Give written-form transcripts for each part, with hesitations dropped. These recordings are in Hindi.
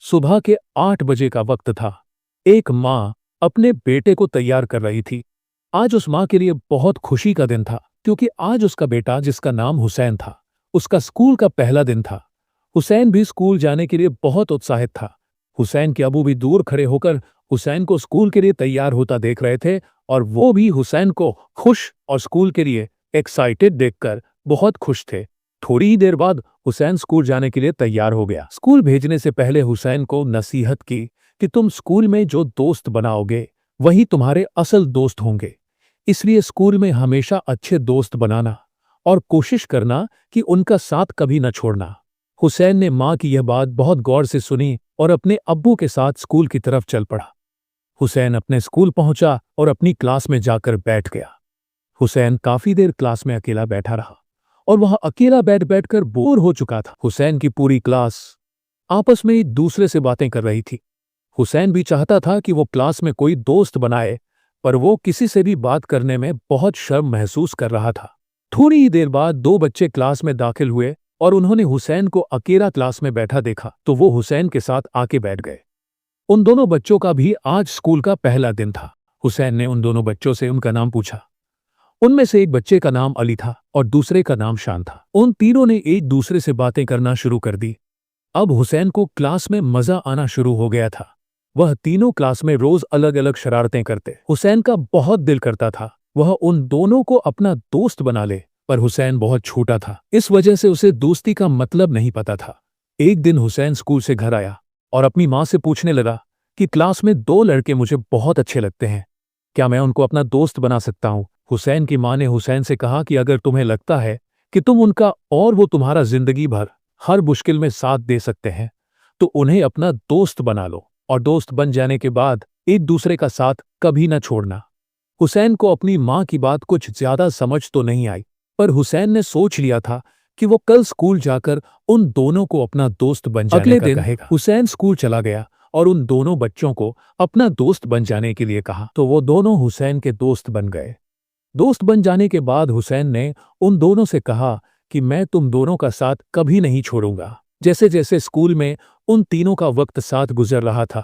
सुबह के 8 बजे का वक्त था। एक माँ अपने बेटे को तैयार कर रही थी। आज उस माँ के लिए बहुत खुशी का दिन था, क्योंकि आज उसका बेटा, जिसका नाम हुसैन था, उसका स्कूल का पहला दिन था। हुसैन भी स्कूल जाने के लिए बहुत उत्साहित था। हुसैन के अबू भी दूर खड़े होकर हुसैन को स्कूल के लिए तैयार होता देख रहे थे, और वो भी हुसैन को खुश और स्कूल के लिए एक्साइटेड देखकर बहुत खुश थे। थोड़ी ही देर बाद हुसैन स्कूल जाने के लिए तैयार हो गया। स्कूल भेजने से पहले हुसैन को नसीहत की कि तुम स्कूल में जो दोस्त बनाओगे वही तुम्हारे असल दोस्त होंगे, इसलिए स्कूल में हमेशा अच्छे दोस्त बनाना और कोशिश करना कि उनका साथ कभी न छोड़ना। हुसैन ने माँ की यह बात बहुत गौर से सुनी और अपने अब्बू के साथ स्कूल की तरफ चल पड़ा। हुसैन अपने स्कूल पहुंचा और अपनी क्लास में जाकर बैठ गया। हुसैन काफी देर क्लास में अकेला बैठा रहा और वह अकेला बैठ बैठकर बोर हो चुका था। हुसैन की पूरी क्लास आपस में एक दूसरे से बातें कर रही थी। हुसैन भी चाहता था कि वो क्लास में कोई दोस्त बनाए, पर वो किसी से भी बात करने में बहुत शर्म महसूस कर रहा था। थोड़ी ही देर बाद 2 बच्चे क्लास में दाखिल हुए और उन्होंने हुसैन को अकेला क्लास में बैठा देखा तो वो हुसैन के साथ आके बैठ गए। उन दोनों बच्चों का भी आज स्कूल का पहला दिन था। हुसैन ने उन दोनों बच्चों से उनका नाम पूछा। उनमें से एक बच्चे का नाम अली था और दूसरे का नाम शान था। उन तीनों ने एक दूसरे से बातें करना शुरू कर दी। अब हुसैन को क्लास में मजा आना शुरू हो गया था। वह तीनों क्लास में रोज अलग अलग शरारतें करते। हुसैन का बहुत दिल करता था वह उन दोनों को अपना दोस्त बना ले, पर हुसैन बहुत छोटा था, इस वजह से उसे दोस्ती का मतलब नहीं पता था। एक दिन हुसैन स्कूल से घर आया और अपनी माँ से पूछने लगा कि क्लास में 2 लड़के मुझे बहुत अच्छे लगते हैं, क्या मैं उनको अपना दोस्त बना सकता हूँ? हुसैन की माँ ने हुसैन से कहा कि अगर तुम्हें लगता है कि तुम उनका और वो तुम्हारा जिंदगी भर हर मुश्किल में साथ दे सकते हैं, तो उन्हें अपना दोस्त बना लो, और दोस्त बन जाने के बाद एक दूसरे का साथ कभी न छोड़ना। हुसैन को अपनी माँ की बात कुछ ज्यादा समझ तो नहीं आई, पर हुसैन ने सोच लिया था कि वो कल स्कूल जाकर उन दोनों को अपना दोस्त बन जाने का कहेगा। हुसैन स्कूल चला गया और उन दोनों बच्चों को अपना दोस्त बन जाने के लिए कहा, तो वो दोनों हुसैन के दोस्त बन गए। दोस्त बन जाने के बाद हुसैन ने उन दोनों से कहा कि मैं तुम दोनों का साथ कभी नहीं छोड़ूंगा। जैसे जैसे स्कूल में उन तीनों का वक्त साथ गुजर रहा था,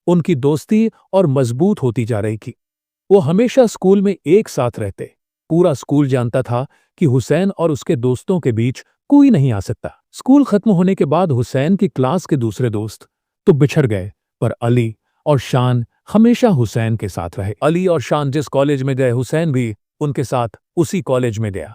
उनकी दोस्ती और मजबूत होती जा रही थी। वो हमेशा स्कूल में एक साथ रहते। पूरा स्कूल जानता था कि हुसैन और उसके दोस्तों के बीच कोई नहीं आ सकता। स्कूल खत्म होने के बाद हुसैन की क्लास के दूसरे दोस्त तो बिछड़ गए, पर अली और शान हमेशा हुसैन के साथ रहे। अली और शान जिस कॉलेज में गए, हुसैन भी उनके साथ उसी कॉलेज में गया।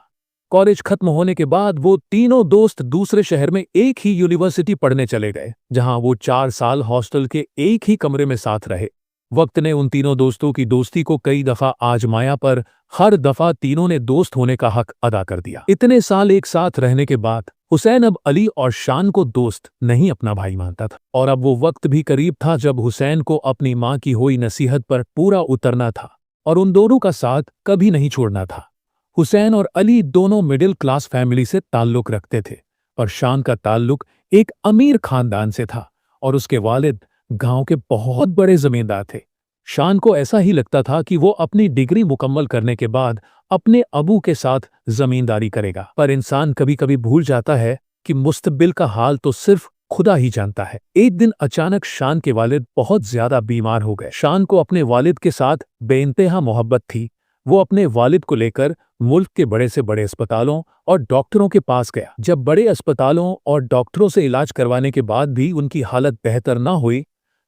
कॉलेज खत्म होने के बाद वो तीनों दोस्त दूसरे शहर में एक ही यूनिवर्सिटी पढ़ने चले गए, जहां वो 4 साल हॉस्टल के एक ही कमरे में साथ रहे। वक्त ने उन तीनों दोस्तों की दोस्ती को कई दफा आजमाया, पर हर दफा तीनों ने दोस्त होने का हक अदा कर दिया। इतने साल एक साथ रहने के बाद हुसैन अब अली और शान को दोस्त नहीं, अपना भाई मानता था। और अब वो वक्त भी करीब था जब हुसैन को अपनी माँ की हुई नसीहत पर पूरा उतरना था और उन दोनों का साथ कभी नहीं छोड़ना था। हुसैन और अली दोनों मिडिल क्लास फैमिली से ताल्लुक रखते थे, और शान का ताल्लुक एक अमीर खानदान से था और उसके वालिद गांव के बहुत बड़े जमींदार थे। शान को ऐसा ही लगता था कि वो अपनी डिग्री मुकम्मल करने के बाद अपने अबू के साथ जमींदारी करेगा, पर इंसान कभी कभी भूल जाता है कि मुस्तकबिल का हाल तो सिर्फ खुदा ही जानता है। एक दिन अचानक शान के वालिद बहुत ज्यादा बीमार हो गए। शान को अपने वालिद के साथ बेइंतहा मोहब्बत थी। वो अपने वालिद को लेकर मुल्क के बड़े से बड़े अस्पतालों और डॉक्टरों के पास गया। जब बड़े अस्पतालों और डॉक्टरों से इलाज करवाने के बाद भी उनकी हालत बेहतर ना हुई,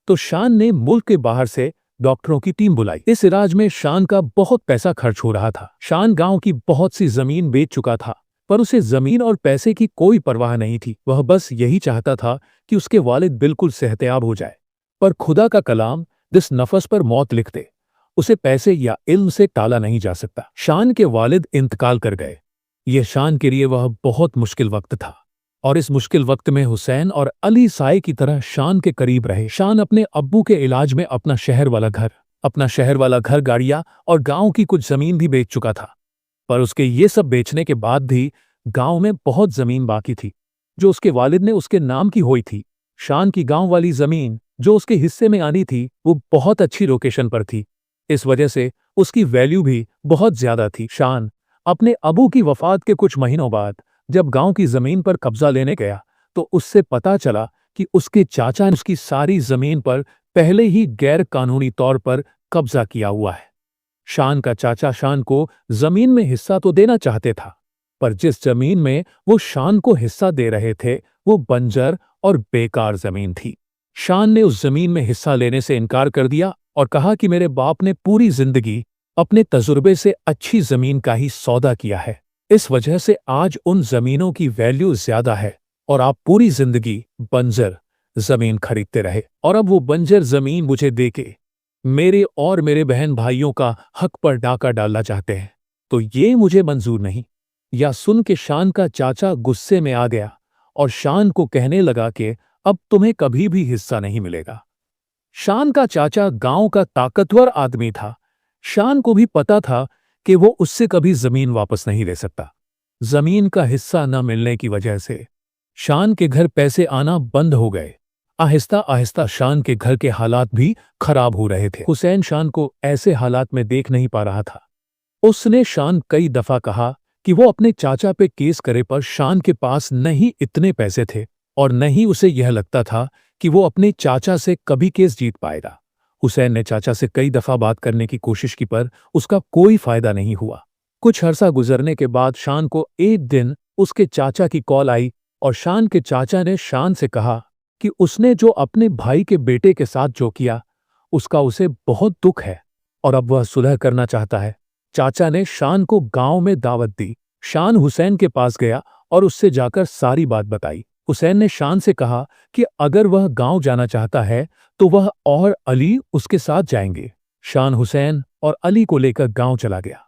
तो शान ने मुल्क के बाहर से डॉक्टरों की टीम बुलाई। इस इलाज में शान का बहुत पैसा खर्च हो रहा था। शान गांव की बहुत सी जमीन बेच चुका था, पर उसे जमीन और पैसे की कोई परवाह नहीं थी। वह बस यही चाहता था कि उसके वालिद बिल्कुल सेहतयाब हो जाए। पर खुदा का कलाम जिस नफस पर मौत लिख दे, उसे पैसे या इल्म से टाला नहीं जा सकता। शान के वालिद इंतकाल कर गए। यह शान के लिए वह बहुत मुश्किल वक्त था, और इस मुश्किल वक्त में हुसैन और अली साए की तरह शान के करीब रहे। शान अपने अब्बू के इलाज में अपना शहर वाला घर, गाड़ियां और गांव की कुछ जमीन भी बेच चुका था, पर उसके ये सब बेचने के बाद भी गांव में बहुत जमीन बाकी थी जो उसके वालिद ने उसके नाम की हुई थी। शान की गांव वाली जमीन जो उसके हिस्से में आनी थी, वो बहुत अच्छी लोकेशन पर थी, इस वजह से उसकी वैल्यू भी बहुत ज्यादा थी। शान अपने अबू की वफात के कुछ महीनों बाद जब गांव की जमीन पर कब्जा लेने गया, तो उससे पता चला कि उसके चाचा ने उसकी सारी जमीन पर पहले ही गैर कानूनी तौर पर कब्जा किया हुआ है। शान का चाचा शान को जमीन में हिस्सा तो देना चाहते था, पर जिस जमीन में वो शान को हिस्सा दे रहे थे वो बंजर और बेकार जमीन थी। शान ने उस जमीन में हिस्सा लेने से इनकार कर दिया और कहा कि मेरे बाप ने पूरी जिंदगी अपने तजुर्बे से अच्छी जमीन का ही सौदा किया है, इस वजह से आज उन जमीनों की वैल्यू ज्यादा है और आप पूरी जिंदगी बंजर जमीन खरीदते रहे और अब वो बंजर जमीन मुझे देके मेरे और मेरे बहन भाइयों का हक पर डाका डालना चाहते हैं, तो ये मुझे मंजूर नहीं। यह सुन के शान का चाचा गुस्से में आ गया और शान को कहने लगा कि अब तुम्हें कभी भी हिस्सा नहीं मिलेगा। शान का चाचा गांव का ताकतवर आदमी था। शान को भी पता था कि वो उससे कभी जमीन वापस नहीं ले सकता। जमीन का हिस्सा न मिलने की वजह से शान के घर पैसे आना बंद हो गए। आहिस्ता आहिस्ता शान के घर के हालात भी खराब हो रहे थे। हुसैन शान को ऐसे हालात में देख नहीं पा रहा था। उसने शान कई दफा कहा कि वो अपने चाचा पे केस करे, पर शान के पास नहीं इतने पैसे थे और नहीं उसे यह लगता था कि वो अपने चाचा से कभी केस जीत पाएगा। हुसैन ने चाचा से कई दफा बात करने की कोशिश की, पर उसका कोई फायदा नहीं हुआ। कुछ अरसा गुजरने के बाद शान को एक दिन उसके चाचा की कॉल आई और शान के चाचा ने शान से कहा कि उसने जो अपने भाई के बेटे के साथ जो किया उसका उसे बहुत दुख है और अब वह सुलह करना चाहता है। चाचा ने शान को गांव में दावत दी। शान हुसैन के पास गया और उससे जाकर सारी बात बताई। हुसैन ने शान से कहा कि अगर वह गांव जाना चाहता है तो वह और अली उसके साथ जाएंगे। शान हुसैन और अली को लेकर गांव चला गया।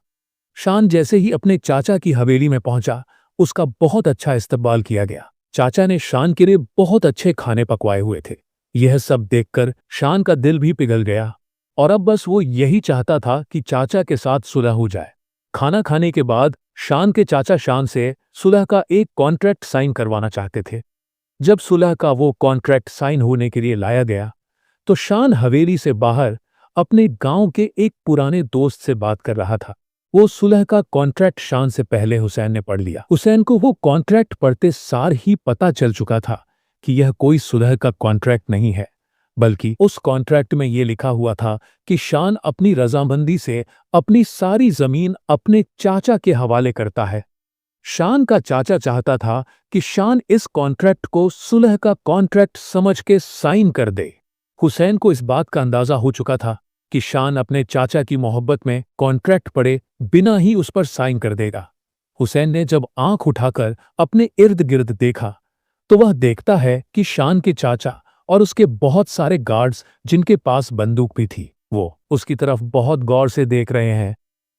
शान जैसे ही अपने चाचा की हवेली में पहुंचा, उसका बहुत अच्छा इस्तकबाल किया गया। चाचा ने शान के लिए बहुत अच्छे खाने पकवाए हुए थे। यह सब देखकर शान का दिल भी पिघल गया और अब बस वो यही चाहता था कि चाचा के साथ सुलह हो जाए। खाना खाने के बाद शान के चाचा शान से सुलह का एक कॉन्ट्रैक्ट साइन करवाना चाहते थे। जब सुलह का वो कॉन्ट्रैक्ट साइन होने के लिए लाया गया तो शान हवेली से बाहर अपने गांव के एक पुराने दोस्त से बात कर रहा था। वो सुलह का कॉन्ट्रैक्ट शान से पहले हुसैन ने पढ़ लिया। हुसैन को वो कॉन्ट्रैक्ट पढ़ते सार ही पता चल चुका था कि यह कोई सुलह का कॉन्ट्रैक्ट नहीं है, बल्कि उस कॉन्ट्रैक्ट में ये लिखा हुआ था कि शान अपनी रजामंदी से अपनी सारी जमीन अपने चाचा के हवाले करता है। शान का चाचा चाहता था कि शान इस कॉन्ट्रैक्ट को सुलह का कॉन्ट्रैक्ट समझ के साइन कर दे। हुसैन को इस बात का अंदाजा हो चुका था कि शान अपने चाचा की मोहब्बत में कॉन्ट्रैक्ट पढ़े बिना ही उस पर साइन कर देगा। हुसैन ने जब आंख उठाकर अपने इर्द गिर्द देखा तो वह देखता है कि शान के चाचा और उसके बहुत सारे गार्ड्स, जिनके पास बंदूक भी थी, वो उसकी तरफ बहुत गौर से देख रहे हैं।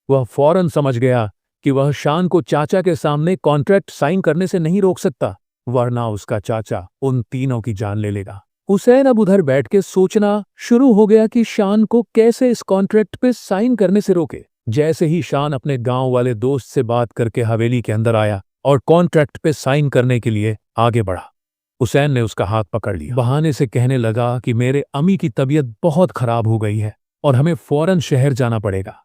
वह फौरन समझ गया कि वह शान को चाचा के सामने कॉन्ट्रैक्ट साइन करने से नहीं रोक सकता, वरना उसका चाचा उन तीनों की जान ले लेगा। हुसैन अब उधर बैठ के सोचना शुरू हो गया कि शान को कैसे इस कॉन्ट्रैक्ट पे साइन करने से रोके। जैसे ही शान अपने गांव वाले दोस्त से बात करके हवेली के अंदर आया और कॉन्ट्रैक्ट पे साइन करने के लिए आगे बढ़ा, हुसैन ने उसका हाथ पकड़ लिया। बहाने से कहने लगा कि मेरे अम्मी की तबीयत बहुत खराब हो गई है और हमें फौरन शहर जाना पड़ेगा।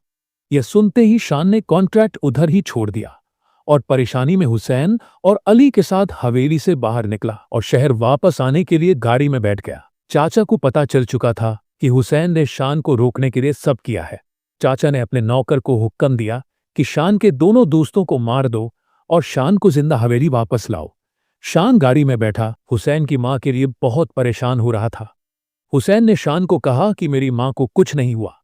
यह सुनते ही शान ने कॉन्ट्रैक्ट उधर ही छोड़ दिया और परेशानी में हुसैन और अली के साथ हवेली से बाहर निकला और शहर वापस आने के लिए गाड़ी में बैठ गया। चाचा को पता चल चुका था कि हुसैन ने शान को रोकने के लिए सब किया है। चाचा ने अपने नौकर को हुक्म दिया कि शान के दोनों दोस्तों को मार दो और शान को जिंदा हवेली वापस लाओ। शान गाड़ी में बैठा हुसैन की मां के लिए बहुत परेशान हो रहा था। हुसैन ने शान को कहा कि मेरी मां को कुछ नहीं हुआ,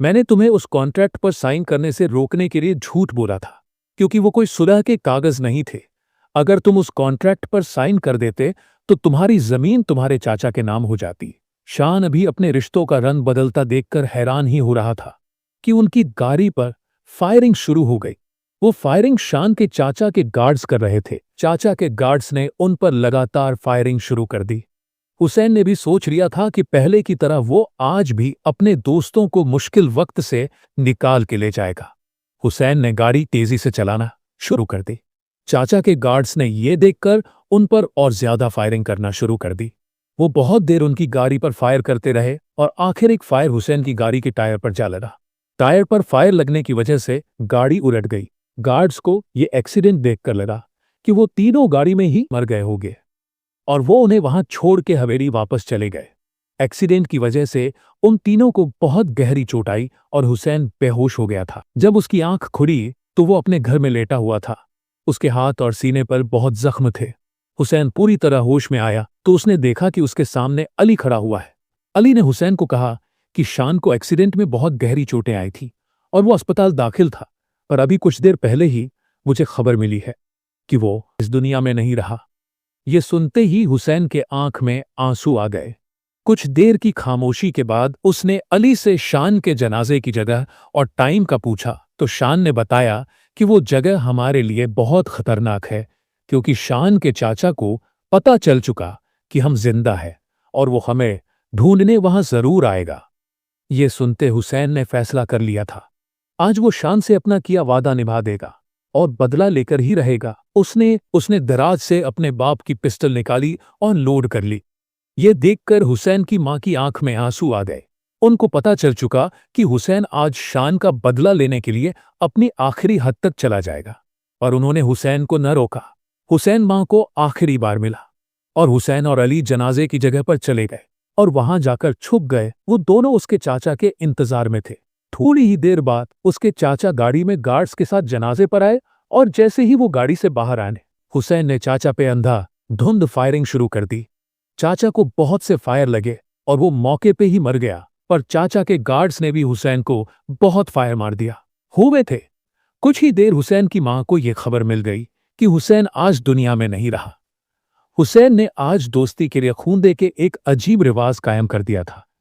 मैंने तुम्हें उस कॉन्ट्रैक्ट पर साइन करने से रोकने के लिए झूठ बोला था, क्योंकि वो कोई सुलह के कागज नहीं थे। अगर तुम उस कॉन्ट्रैक्ट पर साइन कर देते तो तुम्हारी जमीन तुम्हारे चाचा के नाम हो जाती। शान अभी अपने रिश्तों का रंग बदलता देखकर हैरान ही हो रहा था कि उनकी गाड़ी पर फायरिंग शुरू हो गई। वो फायरिंग शान के चाचा के गार्ड्स कर रहे थे। चाचा के गार्ड्स ने उन पर लगातार फायरिंग शुरू कर दी। हुसैन ने भी सोच लिया था कि पहले की तरह वो आज भी अपने दोस्तों को मुश्किल वक्त से निकाल के ले जाएगा। हुसैन ने गाड़ी तेजी से चलाना शुरू कर दी। चाचा के गार्ड्स ने यह देखकर उन पर और ज्यादा फायरिंग करना शुरू कर दी। वो बहुत देर उनकी गाड़ी पर फायर करते रहे और आखिर एक फायर हुसैन की गाड़ी के टायर पर जा लगा। टायर पर फायर लगने की वजह से गाड़ी उलट गई। गार्ड्स को ये एक्सीडेंट देखकर लगा कि वो तीनों गाड़ी में ही मर गए होंगे। और वो उन्हें वहां छोड़ के हवेली वापस चले गए। एक्सीडेंट की वजह से उन तीनों को बहुत गहरी चोट आई और हुसैन बेहोश हो गया था। जब उसकी आंख खुली तो वो अपने घर में लेटा हुआ था। उसके हाथ और सीने पर बहुत जख्म थे। हुसैन पूरी तरह होश में आया तो उसने देखा कि उसके सामने अली खड़ा हुआ है। अली ने हुसैन को कहा कि शान को एक्सीडेंट में बहुत गहरी चोटें आई थी और वो अस्पताल दाखिल था, पर अभी कुछ देर पहले ही मुझे खबर मिली है कि वो इस दुनिया में नहीं रहा। ये सुनते ही हुसैन के आंख में आंसू आ गए। कुछ देर की खामोशी के बाद उसने अली से शान के जनाजे की जगह और टाइम का पूछा तो शान ने बताया कि वो जगह हमारे लिए बहुत खतरनाक है, क्योंकि शान के चाचा को पता चल चुका कि हम जिंदा हैं और वो हमें ढूंढने वहां जरूर आएगा। ये सुनते हुसैन ने फैसला कर लिया था, आज वो शान से अपना किया वादा निभा देगा और बदला लेकर ही रहेगा। उसने दराज से अपने बाप की पिस्टल निकाली और लोड कर ली। ये देखकर हुसैन की मां की आंख में आंसू आ गए। उनको पता चल चुका कि हुसैन आज शान का बदला लेने के लिए अपनी आखिरी हद तक चला जाएगा, और उन्होंने हुसैन को न रोका। हुसैन मां को आखिरी बार मिला और हुसैन और अली जनाजे की जगह पर चले गए और वहां जाकर छुप गए। वो दोनों उसके चाचा के इंतजार में थे। थोड़ी ही देर बाद उसके चाचा गाड़ी में गार्ड्स के साथ जनाजे पर आए और जैसे ही वो गाड़ी से बाहर आने, हुसैन ने चाचा पे अंधाधुंध फायरिंग शुरू कर दी। चाचा को बहुत से फायर लगे और वो मौके पे ही मर गया, पर चाचा के गार्ड्स ने भी हुसैन को बहुत फायर मार दिया। हुए थे कुछ ही देर हुसैन की मां को यह खबर मिल गई कि हुसैन आज दुनिया में नहीं रहा। हुसैन ने आज दोस्ती के लिए खून दे के एक अजीब रिवाज कायम कर दिया था।